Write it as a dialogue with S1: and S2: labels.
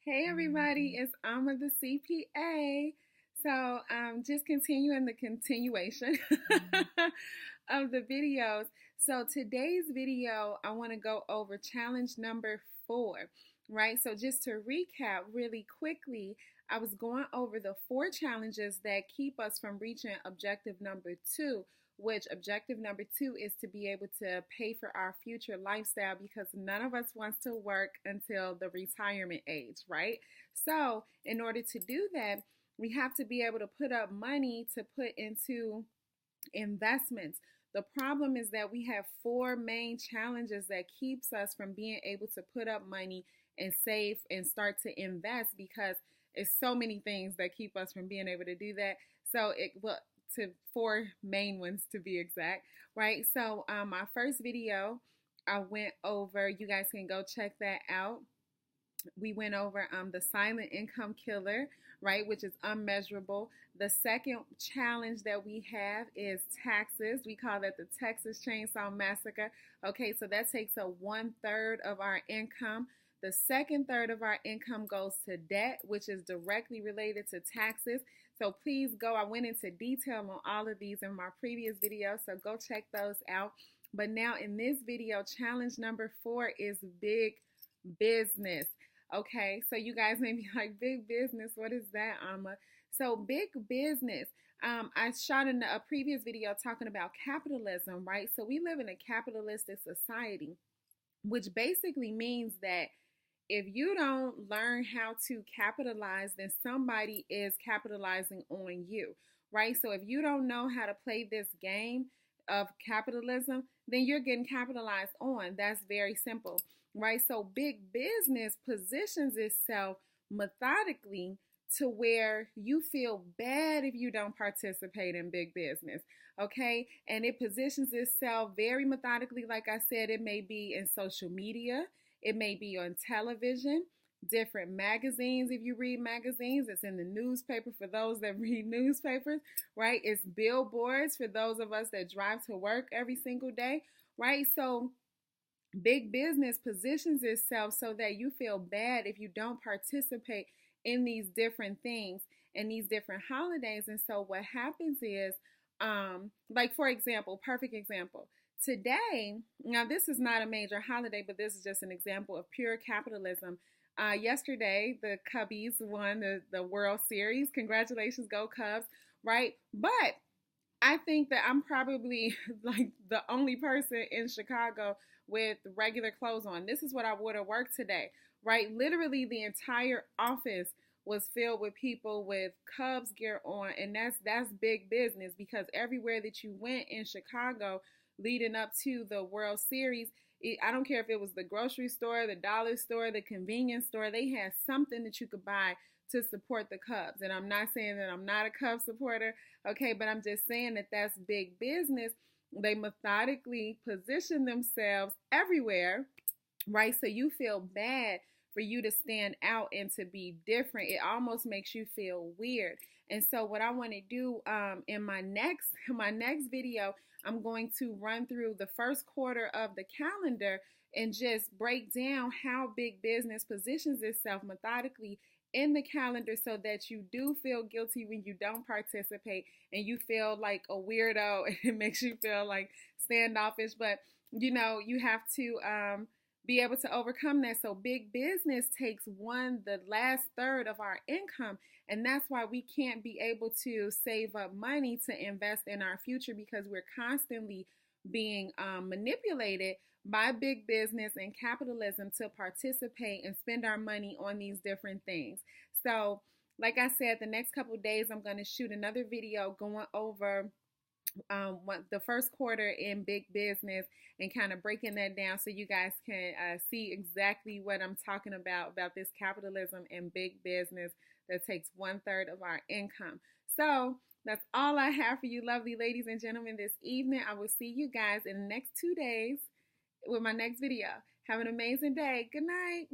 S1: Hey everybody, it's AmmaTheCPA. So just continuing the continuation of the videos. So today's video, I want to go over challenge number 4, right? So just to recap really quickly, I was going over the 4 challenges that keep us from reaching objective number 2, which objective number 2 is to be able to pay for our future lifestyle, because none of us wants to work until the retirement age, right? So in order to do that, we have to be able to put up money to put into investments. The problem is that we have 4 main challenges that keeps us from being able to put up money and save and start to invest, because it's so many things that keep us from being able to do that. So to 4 main ones to be exact, right? So my first video, I went over, you guys can go check that out. We went over the silent income killer, right, which is unmeasurable. The second challenge that we have is taxes. We call that the Texas Chainsaw Massacre. Okay, so that takes up 1/3 of our income. The second third of our income goes to debt, which is directly related to taxes. So please go. I went into detail on all of these in my previous video, so go check those out. But now in this video, challenge number 4 is big business. Okay, so you guys may be like, big business, what is that, Amma? So big business, I shot in a previous video talking about capitalism, right? So we live in a capitalistic society, which basically means that if you don't learn how to capitalize, then somebody is capitalizing on you, right? So if you don't know how to play this game of capitalism, then you're getting capitalized on. That's very simple, right? So big business positions itself methodically to where you feel bad if you don't participate in big business, okay? And it positions itself very methodically. Like I said, it may be in social media, it may be on television, different magazines. If you read magazines, it's in the newspaper for those that read newspapers, right? It's billboards for those of us that drive to work every single day, right? So big business positions itself so that you feel bad if you don't participate in these different things and these different holidays. And so what happens is, like for example, perfect example, today, now this is not a major holiday, but this is just an example of pure capitalism. Yesterday, the Cubbies won the World Series. Congratulations, go Cubs, right? But I think that I'm probably like the only person in Chicago with regular clothes on. This is what I would have worked today, right? Literally the entire office was filled with people with Cubs gear on, and that's big business, because everywhere that you went in Chicago leading up to the World Series, I don't care if it was the grocery store, the dollar store, the convenience store, they had something that you could buy to support the Cubs. And I'm not saying that I'm not a Cubs supporter, okay, but I'm just saying that that's big business. They methodically position themselves everywhere, right? So you feel bad for you to stand out and to be different. It almost makes you feel weird. And so what I want to do in my next video, I'm going to run through the first quarter of the calendar and just break down how big business positions itself methodically in the calendar, so that you do feel guilty when you don't participate and you feel like a weirdo and it makes you feel like standoffish. But you know, you have to be able to overcome that. So big business takes the last third of our income, and that's why we can't be able to save up money to invest in our future, because we're constantly being manipulated by big business and capitalism to participate and spend our money on these different things. So like I said, the next couple of days I'm going to shoot another video going over the first quarter in big business and kind of breaking that down, so you guys can see exactly what I'm talking about this capitalism and big business that takes 1/3 of our income. So that's all I have for you, lovely ladies and gentlemen, this evening. I will see you guys in the next 2 days with my next video. Have an amazing day. Good night.